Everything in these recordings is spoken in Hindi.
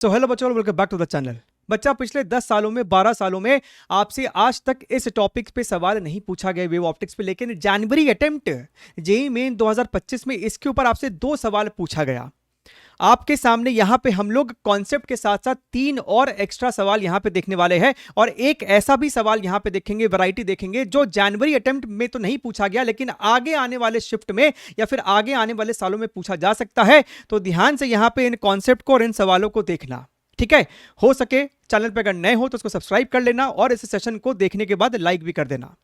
तो हेलो बच्चों, welcome back to the channel. बच्चा, पिछले 10 सालों में 12 सालों में आपसे आज तक इस टॉपिक पे सवाल नहीं पूछा गया वेव ऑप्टिक्स पे, लेकिन जनवरी अटेम्प्ट जेईई मेन 2025 में इसके ऊपर आपसे 2 सवाल पूछा गया। आपके सामने यहां पे हम लोग कॉन्सेप्ट के साथ साथ 3 और एक्स्ट्रा सवाल यहां पे देखने वाले हैं, और एक ऐसा भी सवाल यहां पे देखेंगे, वैरायटी देखेंगे, जो जनवरी अटेम्प्ट में तो नहीं पूछा गया लेकिन आगे आने वाले शिफ्ट में या फिर आगे आने वाले सालों में पूछा जा सकता है। तो ध्यान से यहां पे इन कॉन्सेप्ट को और इन सवालों को देखना, ठीक है। हो सके चैनल पे अगर नए हो तो उसको सब्सक्राइब कर लेना और इस सेशन को देखने के बाद लाइक भी कर देना।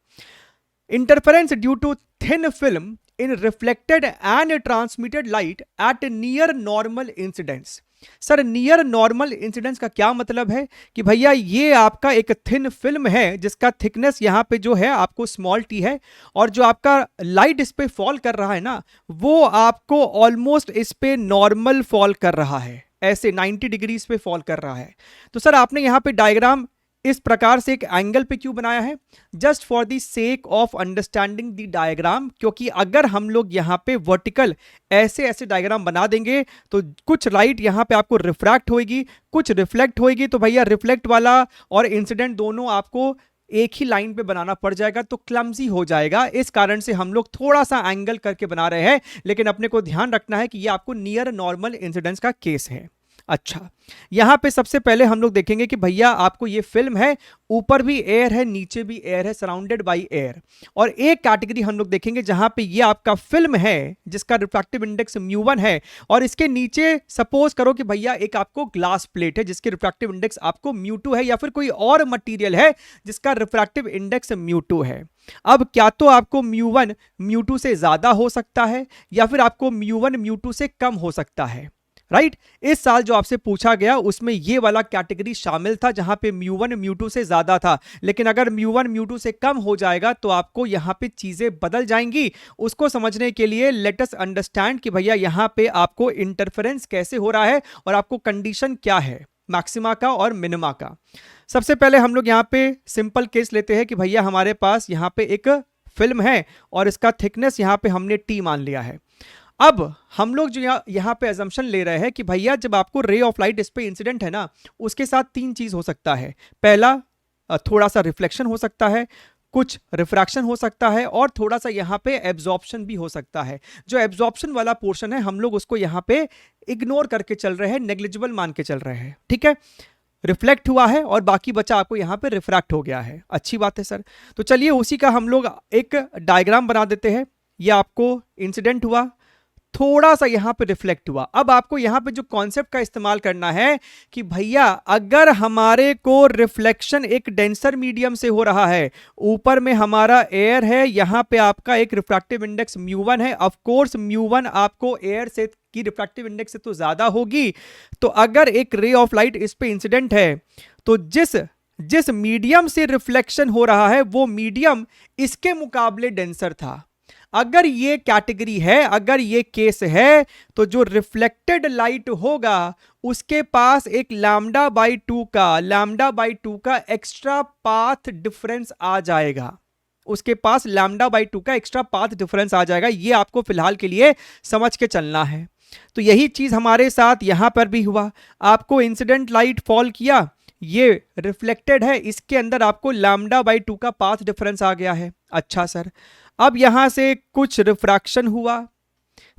Interference due to thin film in reflected and transmitted light at near normal incidence. Sir, near normal incidence का क्या मतलब है कि भैया ये आपका एक थिन फिल्म है जिसका थिकनेस यहां पे जो है आपको स्मॉल टी है, और जो आपका लाइट इस पे फॉल कर रहा है ना, वो आपको ऑलमोस्ट इस पे नॉर्मल फॉल कर रहा है, ऐसे 90 डिग्रीज पे फॉल कर रहा है। तो सर आपने यहां पे डायग्राम इस प्रकार से एक एंगल पे क्यों बनाया है? Just for the sake of understanding the diagram, क्योंकि अगर हम लोग यहां पे वर्टिकल ऐसे ऐसे डायग्राम बना देंगे तो कुछ लाइट यहां पे आपको रिफ्रैक्ट होगी, कुछ रिफ्लेक्ट होगी, तो भैया रिफ्लेक्ट वाला और इंसिडेंट दोनों आपको एक ही लाइन पे बनाना पड़ जाएगा, तो क्लमजी हो जाएगा। इस कारण से हम लोग थोड़ा सा एंगल करके बना रहे हैं, लेकिन अपने को ध्यान रखना है कि ये आपको नियर नॉर्मल इंसिडेंस का केस है। अच्छा, यहां पे सबसे पहले हम लोग देखेंगे कि भैया आपको ये फिल्म है, ऊपर भी एयर है, नीचे भी एयर है, सराउंडेड बाय एयर। और एक कैटेगरी हम लोग देखेंगे जहां पे ये आपका फिल्म है जिसका रिफ्रैक्टिव इंडेक्स म्यू1 है, और इसके नीचे सपोज करो कि भैया एक आपको ग्लास प्लेट है जिसके रिफ्रैक्टिव इंडेक्स आपको म्यू2 है, या फिर कोई और मटेरियल है जिसका रिफ्रैक्टिव इंडेक्स म्यू2 है। अब क्या तो आपको म्यू1 म्यू2 से ज्यादा हो सकता है, या फिर आपको म्यू1 म्यू2 से कम हो सकता है, राइट। इस साल जो आपसे पूछा गया उसमें ये वाला कैटेगरी शामिल था जहां पे म्यू1 म्यू2 से ज्यादा था, लेकिन अगर म्यू1 म्यू2 से कम हो जाएगा तो आपको यहां पे चीजें बदल जाएंगी। उसको समझने के लिए लेट अस अंडरस्टैंड कि भैया यहां पे आपको इंटरफेरेंस कैसे हो रहा है और आपको कंडीशन क्या है मैक्सिमा का और मिनिमा का। सबसे पहले हम लोग यहां पे सिंपल केस लेते हैं कि भैया हमारे पास यहां पे एक फिल्म है और इसका थिकनेस यहां पे हमने टी मान लिया है। अब हम लोग जो यहाँ पे अजम्पशन ले रहे हैं कि भैया जब आपको रे ऑफ लाइट इस पे इंसिडेंट है ना, उसके साथ 3 चीज हो सकता है। पहला, थोड़ा सा रिफ्लेक्शन हो सकता है, कुछ रिफ्रैक्शन हो सकता है, और थोड़ा सा यहाँ पे एब्जॉर्प्शन भी हो सकता है। जो एब्जॉर्प्शन वाला पोर्शन है हम लोग उसको यहाँ पे इग्नोर करके चल रहे हैं, नेग्लिजिबल मान के चल रहे हैं, ठीक है। रिफ्लेक्ट हुआ है और बाकी बचा आपको यहाँ पे रिफ्रैक्ट हो गया है। अच्छी बात है सर। तो चलिए उसी का हम लोग एक डायग्राम बना देते हैं। ये आपको इंसिडेंट हुआ, थोड़ा सा यहां पे रिफ्लेक्ट हुआ। अब आपको यहां पे जो कॉन्सेप्ट का इस्तेमाल करना है कि भैया अगर हमारे को रिफ्लेक्शन एक डेंसर मीडियम से हो रहा है, ऊपर में हमारा एयर है, यहां पे आपका एक रिफ्रैक्टिव इंडेक्स म्यू1 है, ऑफ कोर्स म्यू1 आपको एयर से की रिफ्रैक्टिव इंडेक्स से तो ज्यादा होगी। तो अगर एक रे ऑफ लाइट इस पे इंसिडेंट है तो जिस मीडियम से रिफ्लेक्शन हो रहा है वो मीडियम इसके मुकाबले डेंसर था। अगर ये कैटेगरी है, अगर ये केस है, तो जो रिफ्लेक्टेड लाइट होगा उसके पास एक लैम्डा बाई टू का एक्स्ट्रा पाथ डिफरेंस आ जाएगा। उसके पास लैम्डा बाई 2 का एक्स्ट्रा पाथ डिफरेंस आ जाएगा। ये आपको फिलहाल के लिए समझ के चलना है। तो यही चीज हमारे साथ यहां पर भी हुआ। आपको इंसिडेंट लाइट फॉल किया, ये रिफ्लेक्टेड है, इसके अंदर आपको लैम्डा बाई 2 का पाथ डिफरेंस आ गया है। अच्छा सर, अब यहां से कुछ रिफ्रैक्शन हुआ,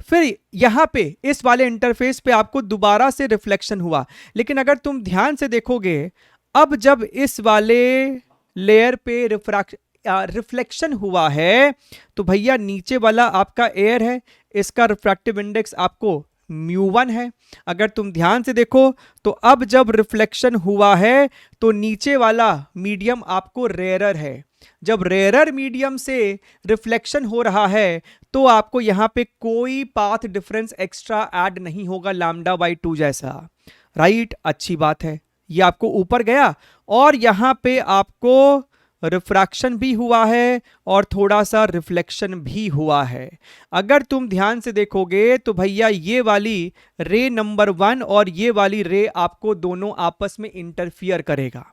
फिर यहां पे इस वाले इंटरफेस पे आपको दोबारा से रिफ्लेक्शन हुआ। लेकिन अगर तुम ध्यान से देखोगे, अब जब इस वाले लेयर पे रिफ्लेक्शन हुआ है तो भैया नीचे वाला आपका एयर है, इसका रिफ्रैक्टिव इंडेक्स आपको म्यू1 है। अगर तुम ध्यान से देखो तो अब जब रिफ्लेक्शन हुआ है तो नीचे वाला मीडियम आपको रेयरर है। जब रेयरर मीडियम से रिफ्लेक्शन हो रहा है तो आपको यहां पे कोई पाथ डिफरेंस एक्स्ट्रा ऐड नहीं होगा लैम्डा बाई 2 जैसा, राइट। अच्छी बात है, ये आपको ऊपर गया और यहां पे आपको रिफ्रैक्शन भी हुआ है और थोड़ा सा रिफ्लेक्शन भी हुआ है। अगर तुम ध्यान से देखोगे तो भैया ये वाली रे नंबर 1 और ये वाली रे आपको दोनों आपस में इंटरफियर करेगा।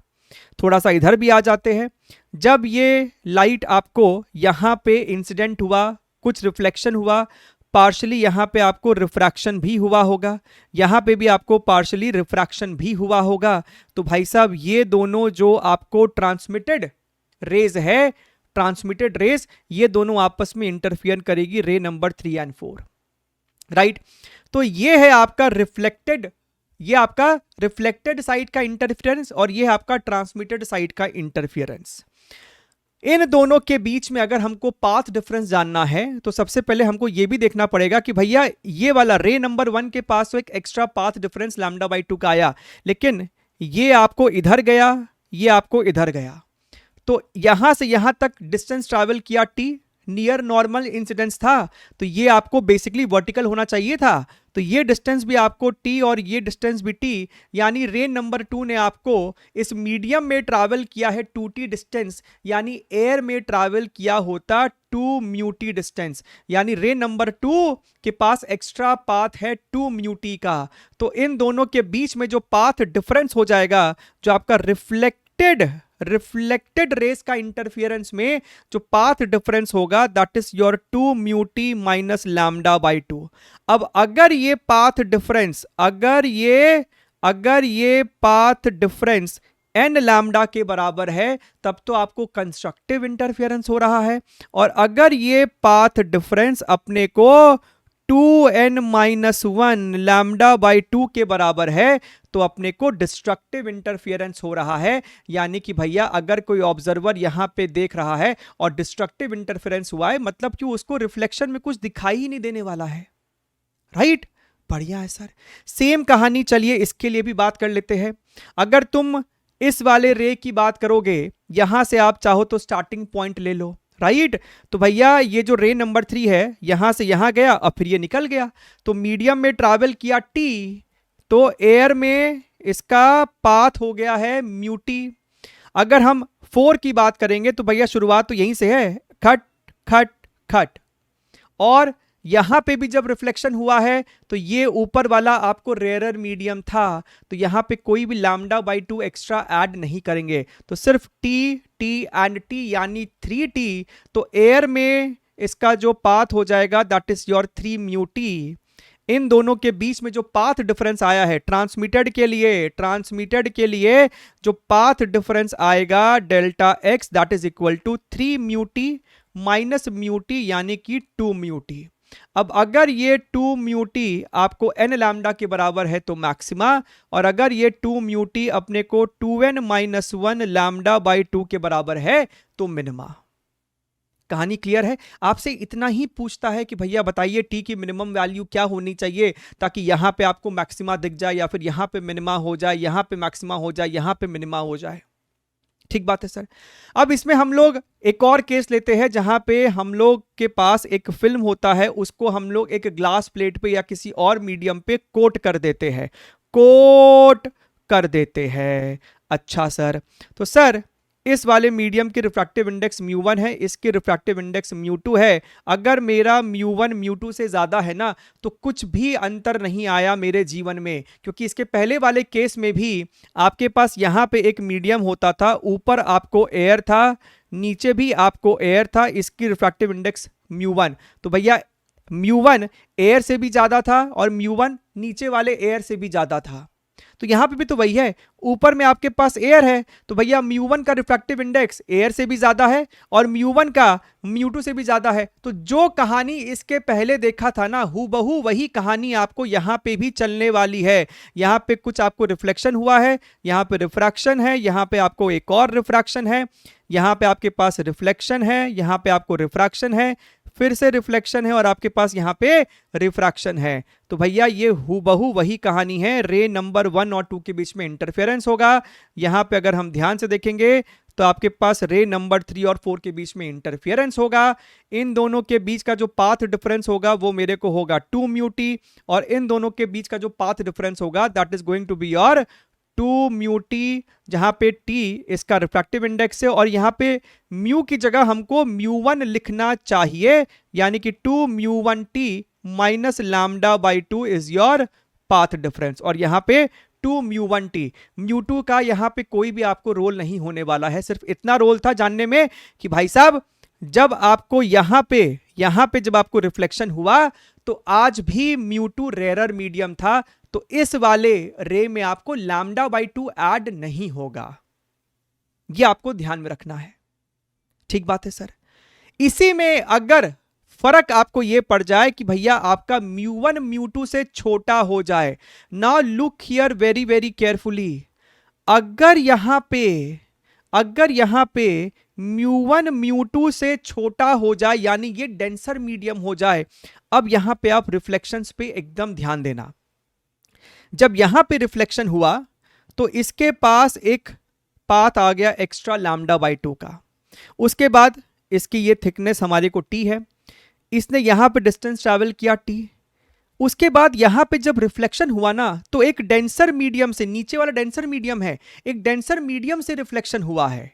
थोड़ा सा इधर भी आ जाते हैं। जब ये लाइट आपको यहां पे इंसिडेंट हुआ, कुछ रिफ्लेक्शन हुआ, पार्शली यहाँ पे आपको रिफ्रैक्शन भी हुआ होगा, यहाँ पे भी आपको पार्शली रिफ्रैक्शन भी हुआ होगा। तो भाई साहब ये दोनों जो आपको ट्रांसमिटेड रेज है, ट्रांसमिटेड रेज, ये दोनों आपस में इंटरफियर करेगी रे नंबर 3 एंड 4, राइट। तो ये है आपका रिफ्लेक्टेड, ये आपका रिफ्लेक्टेड साइड का इंटरफियरेंस और ये है आपका ट्रांसमिटेड साइड का इंटरफियरेंस। इन दोनों के बीच में अगर हमको पाथ डिफरेंस जानना है तो सबसे पहले हमको ये भी देखना पड़ेगा कि भैया ये वाला रे नंबर 1 के पास तो एक एक्स्ट्रा पाथ डिफरेंस λ/2 का आया, लेकिन ये आपको इधर गया, ये आपको इधर गया, तो यहां से यहां तक डिस्टेंस ट्रैवल किया t, नियर नॉर्मल इंसिडेंस था, तो ये आपको बेसिकली वर्टिकल होना चाहिए था। तो ये डिस्टेंस भी आपको t और ये डिस्टेंस भी t, यानी रे नंबर 2 ने आपको इस मीडियम में ट्रैवल किया है 2t डिस्टेंस, यानी एयर में ट्रैवल किया होता 2 म्यू टी डिस्टेंस, यानी रे नंबर 2 के पास एक्स्ट्रा पाथ है 2 म्यू टी का। तो इन दोनों के बीच में जो पाथ डिफरेंस हो जाएगा, जो आपका रिफ्लेक्टेड रेस का इंटरफियरेंस में जो पाथ डिफरेंस होगा, that is your 2 mu T minus λ/2। अब अगर ये पाथ डिफरेंस, अगर ये पाथ डिफरेंस n लैम्डा के बराबर है, तब तो आपको कंस्ट्रक्टिव इंटरफियरेंस हो रहा है। और अगर ये पाथ डिफरेंस अपने को 2n माइनस 1 λ/2 के बराबर है, तो अपने को डिस्ट्रक्टिव इंटरफियरेंस हो रहा है। यानी कि भैया अगर कोई ऑब्जर्वर यहां पे देख रहा है और डिस्ट्रक्टिव इंटरफियरेंस हुआ है, मतलब कि उसको रिफ्लेक्शन में कुछ दिखाई ही नहीं देने वाला है, राइट। बढ़िया है सर। सेम कहानी चलिए इसके लिए भी बात कर लेते हैं। अगर तुम इस वाले रे की बात करोगे, यहां से आप चाहो तो स्टार्टिंग पॉइंट ले लो, राइट। तो भैया ये जो रे नंबर 3 है, यहां से यहां गया और फिर ये निकल गया, तो मीडियम में ट्रैवल किया t, तो एयर में इसका पाथ हो गया है म्यू टी। अगर हम 4 की बात करेंगे तो भैया शुरुआत तो यहीं से है, खट खट खट, और यहां पे भी जब रिफ्लेक्शन हुआ है तो ये ऊपर वाला आपको रेयरर मीडियम था, तो यहां पे कोई भी λ/2 एक्स्ट्रा ऐड नहीं करेंगे, तो सिर्फ t t एंड t यानी 3t। तो एयर में इसका जो पाथ हो जाएगा that is your 3 mu T. इन दोनों के बीच में जो पाथ डिफरेंस आया है ट्रांसमिटेड के लिए जो पाथ डिफरेंस आएगा delta x that is equal to 3 mu T minus mu t, यानी कि 2 म्यू टी। अब अगर ये 2 म्यू टी आपको n लैम्डा के बराबर है तो मैक्सिमा, और अगर ये 2 म्यू टी अपने को 2n माइनस 1 λ/2 के बराबर है तो मिनिमा। कहानी क्लियर है। आपसे इतना ही पूछता है कि भैया बताइए टी की मिनिमम वैल्यू क्या होनी चाहिए ताकि यहां पे आपको मैक्सिमा दिख जाए, या फिर यहां पे मिनिमा हो जाए, यहां पे मैक्सिमा हो जाए, यहां पे मिनिमा हो जाए। ठीक बात है सर। अब इसमें हम लोग एक और केस लेते हैं जहां पे हम लोग के पास एक फिल्म होता है, उसको हम लोग एक ग्लास प्लेट पे या किसी और मीडियम पे कोट कर देते हैं। अच्छा सर, तो सर इस वाले मीडियम की रिफ्रैक्टिव इंडेक्स μ1 है, इसकी रिफ्रैक्टिव इंडेक्स μ2 है। अगर मेरा μ1 μ2 से ज्यादा है ना, तो कुछ भी अंतर नहीं आया मेरे जीवन में, क्योंकि इसके पहले वाले केस में भी आपके पास यहाँ पे एक मीडियम होता था, ऊपर आपको एयर था, नीचे भी आपको एयर था, इसकी रिफ्रैक्टिव इंडेक्स μ1। तो भैया μ1 एयर से भी ज्यादा था और μ1 नीचे वाले एयर से भी ज्यादा था। तो यहां पे भी तो वही है, ऊपर में आपके पास एयर है, तो भैया μ1 का रिफ्रैक्टिव इंडेक्स एयर से भी ज्यादा है और μ1 का μ2 से भी ज्यादा है। तो जो कहानी इसके पहले देखा था ना, हूबहू वही कहानी आपको यहां पे भी चलने वाली है। यहां पे कुछ आपको रिफ्लेक्शन हुआ है, यहां पे रिफ्रैक्शन है, यहां पे आपको एक और रिफ्रैक्शन है, यहां पे आपके पास रिफ्लेक्शन है, यहां पे आपको रिफ्रैक्शन है, फिर से रिफ्लेक्शन है, और आपके पास यहां पे रिफ्रैक्शन है। तो भैया ये हूबहू वही कहानी है, रे नंबर 1 और 2 के बीच में इंटरफेरेंस होगा। यहां पे अगर हम ध्यान से देखेंगे तो आपके पास रे नंबर 3 और 4 के बीच में इंटरफेरेंस होगा। इन दोनों के बीच का जो पाथ डिफरेंस होगा वो मेरे को होगा 2 म्यू टी, और इन दोनों के बीच का जो पाथ डिफरेंस होगा that is going to be your 2 mu t, जहां पे t इसका रिफ्रैक्टिव इंडेक्स है, और यहां पे म्यू की जगह हमको μ1 लिखना चाहिए, यानी कि 2 μ1 t minus λ/2 is your path difference. और यहां पे 2 μ1 t, μ2 का यहां पे कोई भी आपको रोल नहीं होने वाला है। सिर्फ इतना रोल था जानने में कि भाई साहब जब आपको यहां पे यहां पे जब आपको रिफ्लेक्शन हुआ तो आज भी म्यू2 रेयरर मीडियम था, तो इस वाले रे में आपको λ/2 ऐड नहीं होगा। ये आपको ध्यान में रखना है, ठीक बात है सर। इसी में अगर फर्क आपको यह पड़ जाए कि भैया आपका म्यू1 म्यू2 से छोटा हो जाए, now look here very very carefully, अगर यहां पे म्यू1 म्यू2 से छोटा हो जाए यानी ये डेंसर मीडियम हो जाए, अब यहां पे आप रिफ्लेक्शंस पे एकदम ध्यान देना। जब यहां पे रिफ्लेक्शन हुआ तो इसके पास एक पाथ आ गया एक्स्ट्रा λ/2 का, उसके बाद इसकी ये थिकनेस हमारे को t है, इसने यहां पे डिस्टेंस ट्रैवल किया t, उसके बाद यहां पे जब रिफ्लेक्शन हुआ ना तो एक डेंसर मीडियम से, नीचे वाला डेंसर मीडियम है, एक डेंसर मीडियम से रिफ्लेक्शन हुआ है,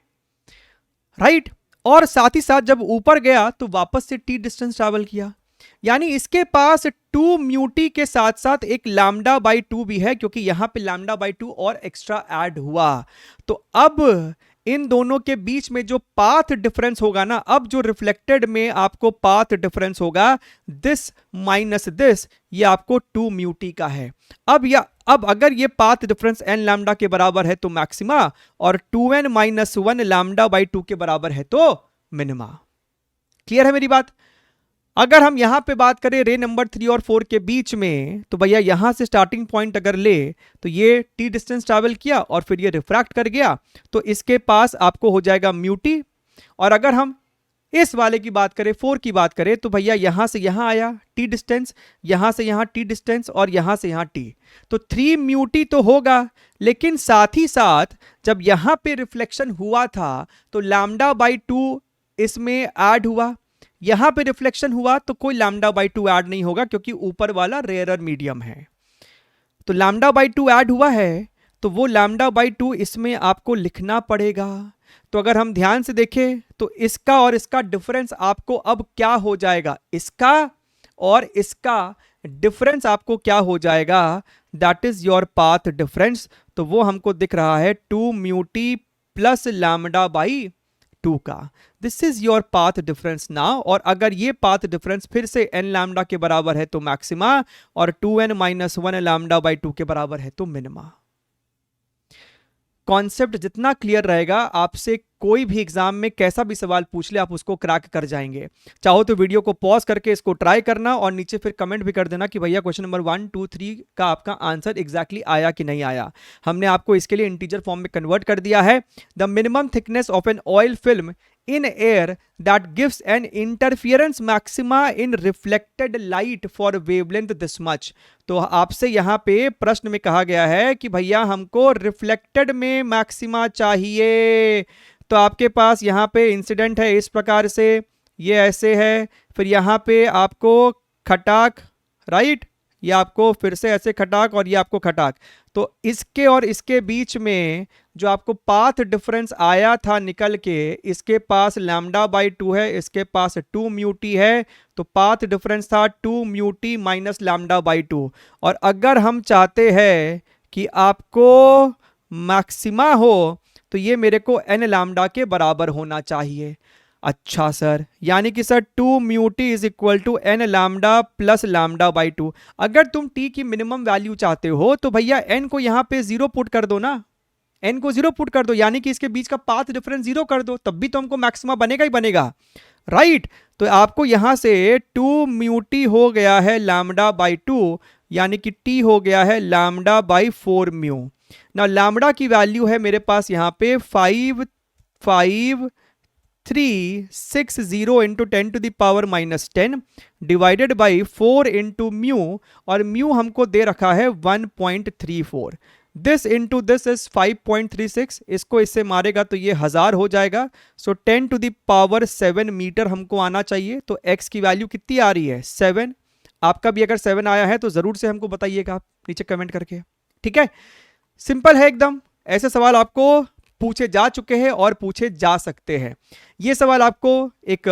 राइट। और साथ ही साथ जब ऊपर गया तो वापस से t डिस्टेंस ट्रैवल किया, यानी इसके पास 2 म्यूटी के साथ साथ एक λ/2 भी है, क्योंकि यहां पे λ/2 और एक्स्ट्रा ऐड हुआ। तो अब इन दोनों के बीच में जो पाथ डिफरेंस होगा ना, अब जो रिफ्लेक्टेड में आपको पाथ डिफरेंस होगा, दिस माइनस दिस, ये आपको 2 म्यूटी का है। अब अगर ये पाथ डिफरेंस n लैम्डा के बराबर है तो मैक्सिमा, और 2n - 1 λ/2 के बराबर है तो मिनिमा। क्लियर है मेरी बात? अगर हम यहां पे बात करें रे नंबर 3 और 4 के बीच में, तो भैया यहां से स्टार्टिंग पॉइंट अगर ले तो ये t डिस्टेंस ट्रैवल किया और फिर ये रिफ्रैक्ट कर गया, तो इसके पास आपको हो जाएगा म्यूटी। और अगर हम इस वाले की बात करें, 4 की बात करें, तो भैया यहां से यहां आया t डिस्टेंस, यहां से यहां t डिस्टेंस और यहां से यहां t, तो 3 म्यूटी तो होगा, लेकिन साथ ही साथ जब यहां पे रिफ्लेक्शन हुआ था तो λ/2 इसमें ऐड हुआ, यहां पे रिफ्लेक्शन हुआ तो कोई λ/2 ऐड नहीं होगा क्योंकि ऊपर वाला रेयरर मीडियम है। तो λ/2 ऐड हुआ है तो वो λ/2 इसमें आपको लिखना पड़ेगा। तो अगर हम ध्यान से देखें तो इसका और इसका डिफरेंस आपको अब क्या हो जाएगा, इसका और इसका डिफरेंस आपको क्या हो जाएगा, that is your path difference. तो वो हमको दिख रहा है 2 म्यूटी प्लस λ/2 का, this is your path difference now. और अगर ये पाथ डिफरेंस फिर से n लैम्डा के बराबर है तो मैक्सिमा, और 2n - 1 λ/2 के बराबर है तो मिनिमा। कॉन्सेप्ट जितना क्लियर रहेगा, आपसे कोई भी एग्जाम में कैसा भी सवाल पूछ ले आप उसको क्रैक कर जाएंगे। चाहो तो वीडियो को पॉज करके इसको ट्राई करना और नीचे फिर कमेंट भी कर देना कि भैया क्वेश्चन नंबर 1, 2, 3 का आपका आंसर एग्जैक्टली आया कि नहीं आया। हमने आपको इसके लिए इंटीजर फॉर्म में कन्वर्ट कर दिया है। The minimum thickness of an oil film in air that gives an interference maxima in reflected light for wavelength this much। तो आपसे यहां पे प्रश्न में कहा गया है कि भैया हमको रिफ्लेक्टेड में मैक्सिमा चाहिए। तो आपके पास यहां पे इंसिडेंट है इस प्रकार से, ये ऐसे है, फिर यहां पे आपको खटाक, राइट, ये आपको फिर से ऐसे खटाक और ये आपको खटाक। तो इसके और इसके बीच में जो आपको पाथ डिफरेंस आया था निकल के, इसके पास λ/2 है, इसके पास 2 म्यूटी है, तो पाथ डिफरेंस था 2 म्यूटी माइनस λ/2। और अगर हम चाहते हैं कि आपको मैक्सिमा हो तो ये मेरे को n लैम्डा के बराबर होना चाहिए। अच्छा सर, यानी कि sir 2 mu T is equal to n lambda plus λ/2। अगर तुम t की मिनिमम वैल्यू चाहते हो तो भैया n को यहां पे 0 पुट कर दो ना, n को 0 पुट कर दो, यानी कि इसके बीच का पाथ डिफरेंस 0 कर दो, तब भी तो हमको मैक्सिमा बनेगा ही बनेगा, राइट। तो आपको यहां से 2 म्यूटी हो गया है λ/2, यानी कि t हो गया है λ/4 म्यू। ना लैम्डा की वैल्यू है मेरे पास यहां पे 55360 into 10 to the power -10 divided by 4 into mu, और म्यू हमको दे रखा है 1.34। दिस इंटू दिस इज 5.36, इसको इससे मारेगा तो ये 1000 हो जाएगा। सो 10 टू द पावर 7 मीटर हमको आना चाहिए। तो x की वैल्यू कितनी आ रही है, 7। आपका भी अगर 7 आया है तो जरूर से हमको बताइएगा आप नीचे कमेंट करके, ठीक है। सिंपल है एकदम, ऐसे सवाल आपको पूछे जा चुके हैं और पूछे जा सकते हैं। ये सवाल आपको एक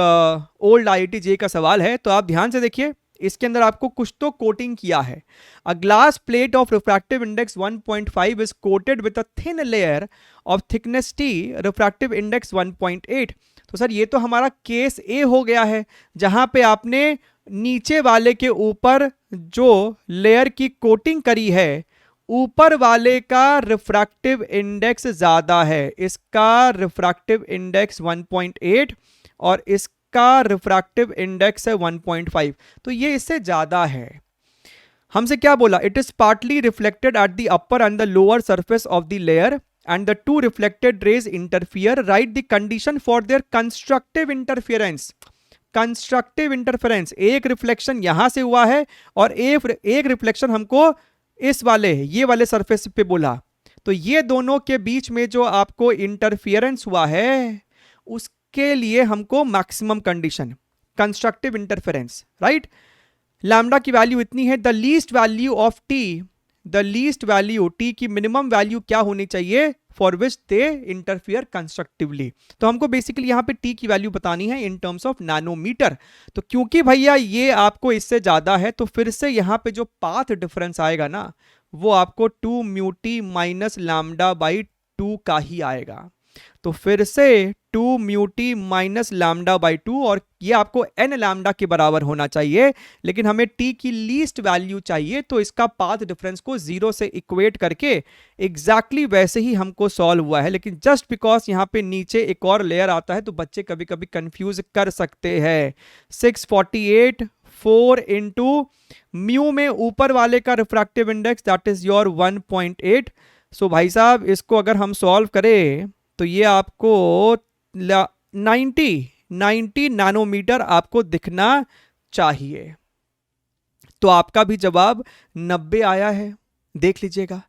ओल्ड IIT JEE का सवाल है, तो आप ध्यान से देखिए। इसके अंदर आपको कुछ तो कोटिंग किया है। A glass plate of refractive index 1.5 is coated with a thin layer of thickness t, refractive index 1.8। तो सर ये तो हमारा केस ए हो गया है, जहां पे आपने नीचे वाले के ऊपर जो लेयर की कोटिंग करी है, ऊपर वाले का रिफ्रैक्टिव इंडेक्स ज्यादा है, इसका रिफ्रैक्टिव इंडेक्स 1.8 और इसका रिफ्रैक्टिव इंडेक्स है 1.5, तो ये इससे ज्यादा है। हमसे क्या बोला, it is partly reflected at the upper and the lower surface of the layer and the two reflected raise interfere, right the condition for their constructive interference. Constructive interference, एक रिफ्लेक्शन यहां से हुआ है और एक रिफ्लेक्शन हमको इस वाले ये वाले सरफेस पे बोला, तो ये दोनों के बीच में जो आपको इंटरफियरेंस हुआ है उसके लिए हमको maximum condition constructive interference, right. Lambda की वैल्यू इतनी है, the least value of T, the least value T की मिनिमम वैल्यू क्या होनी चाहिए for which they interfere constructively. तो हमको बेसिकली यहां पे टी की वैल्यू बतानी है इन टर्म्स ऑफ नैनोमीटर। तो क्योंकि भैया ये आपको इससे ज्यादा है, तो फिर से यहां पे जो पाथ डिफरेंस आएगा ना, वो आपको 2 mu T minus lambda by 2 का ही आएगा। तो फिर से 2 mu T minus lambda by 2, और ये आपको n लैम्डा के बराबर होना चाहिए, लेकिन हमें t की लीस्ट वैल्यू चाहिए, तो इसका पाथ डिफरेंस को 0 से इक्वेट करके एग्जैक्टली वैसे ही हमको सॉल्व हुआ है। लेकिन जस्ट बिकॉज यहाँ पे नीचे एक और लेयर आता है तो बच्चे कभी कभी कंफ्यूज कर सकते हैं। 648 4 इंटू म्यू में ऊपर वाले का refractive index that is your 1.8। सो भाई साहब इसको अगर हम सॉल्व करें तो ये आपको 90 नैनोमीटर आपको दिखना चाहिए। तो आपका भी जवाब 90 आया है, देख लीजिएगा।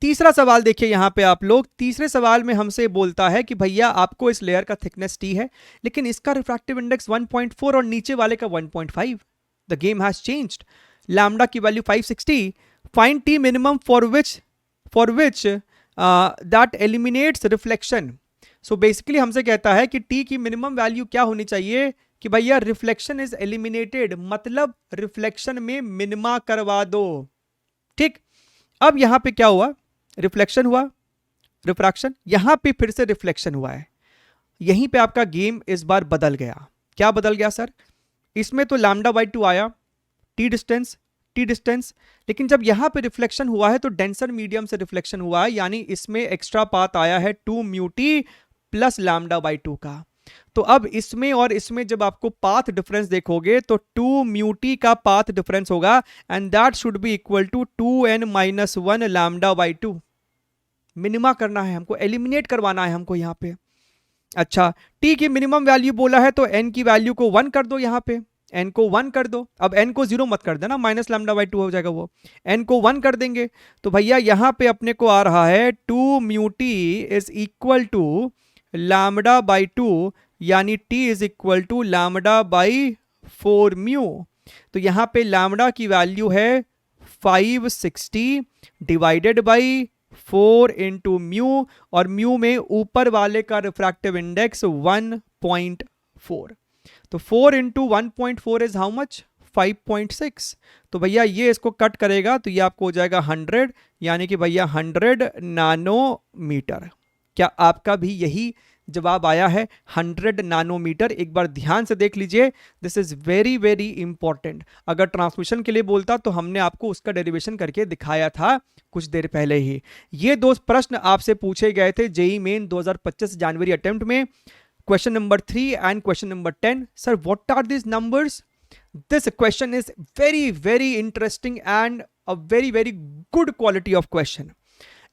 तीसरा सवाल देखिए यहां पे आप लोग, तीसरे सवाल में हमसे बोलता है कि भैया आपको इस लेयर का थिकनेस टी है, लेकिन इसका रिफ्रैक्टिव इंडेक्स 1.4 और नीचे वाले का 1.5। The game has changed. Lambda की value 560, find T minimum for which that eliminates reflection. So basically हमसे कहता है कि टी की मिनिमम वैल्यू क्या होनी चाहिए कि भैया रिफ्लेक्शन इज एलिमिनेटेड, मतलब रिफ्लेक्शन में मिनिमा करवा दो। ठीक, अब यहां पे क्या हुआ, रिफ्लेक्शन हुआ, रिफ्रैक्शन, यहां पे फिर से रिफ्लेक्शन हुआ है। यहीं पे आपका गेम इस बार बदल गया। क्या बदल गया सर, इसमें तो लैम्डा बाई 2 आया, टी डिस्टेंस, लेकिन जब यहां पे रिफ्लेक्शन हुआ है तो डेंसर मीडियम से रिफ्लेक्शन हुआ है, यानी इसमें एक्स्ट्रा पाथ आया है 2 mu T plus lambda by 2 का। तो अब इसमें और इसमें जब आपको पाथ डिफरेंस देखोगे तो 2 म्यू टी का पाथ डिफरेंस होगा and that should be equal to 2n minus 1 lambda by 2। Minima करना है हमको, एलिमिनेट करवाना है हमको यहाँ पे। अच्छा, टी की मिनिमम वैल्यू बोला है तो n की वैल्यू को 1 कर दो, यहाँ पे n को 1 कर दो। अब n को 0 मत कर देना, माइनस लैम्डा बाई 2 हो जाएगा वो, n को 1 कर देंगे तो भैया यहाँ पे अपने को आ रहा है 2 mu t is equal to lambda by 2, यानी t is equal to lambda by 4 mu. तो यहाँ पे लैम्डा की वैल्यू है 560 डिवाइडेड बाई 4 इंटू म्यू, और म्यू में ऊपर वाले का रिफ्रैक्टिव इंडेक्स 1.4। तो 4 इंटू 1.4 इज हाउ मच, 5.6। तो भैया ये इसको कट करेगा तो ये आपको हो जाएगा 100, यानी कि भैया 100 नैनोमीटर। क्या आपका भी यही जवाब आया है, 100 नैनोमीटर? एक बार ध्यान से देख लीजिए, this is very very important. अगर ट्रांसमिशन के लिए बोलता तो हमने आपको उसका डेरिवेशन करके दिखाया था कुछ देर पहले ही। ये दो प्रश्न आपसे पूछे गए थे जेईई मेन 2025 जनवरी अटेम्प्ट में, question number 3 and question number 10। Sir what are this numbers? This question is very very interesting and a very very good quality of question.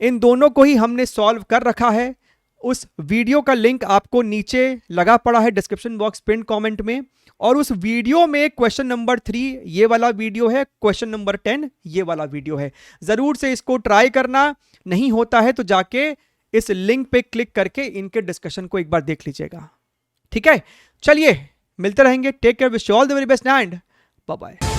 इन दोनों को ही हमने सॉल्व कर रखा है। उस वीडियो का लिंक आपको नीचे लगा पड़ा है डिस्क्रिप्शन बॉक्स पिन कमेंट में, और उस वीडियो में क्वेश्चन नंबर 3 ये वाला वीडियो है, क्वेश्चन नंबर 10 ये वाला वीडियो है। जरूर से इसको ट्राई करना, नहीं होता है तो जाके इस लिंक पे क्लिक करके इनके डिस्कशन को एक बार देख लीजिएगा। ठीक है, चलिए मिलते रहेंगे। Take care, wish you all the very best and bye bye.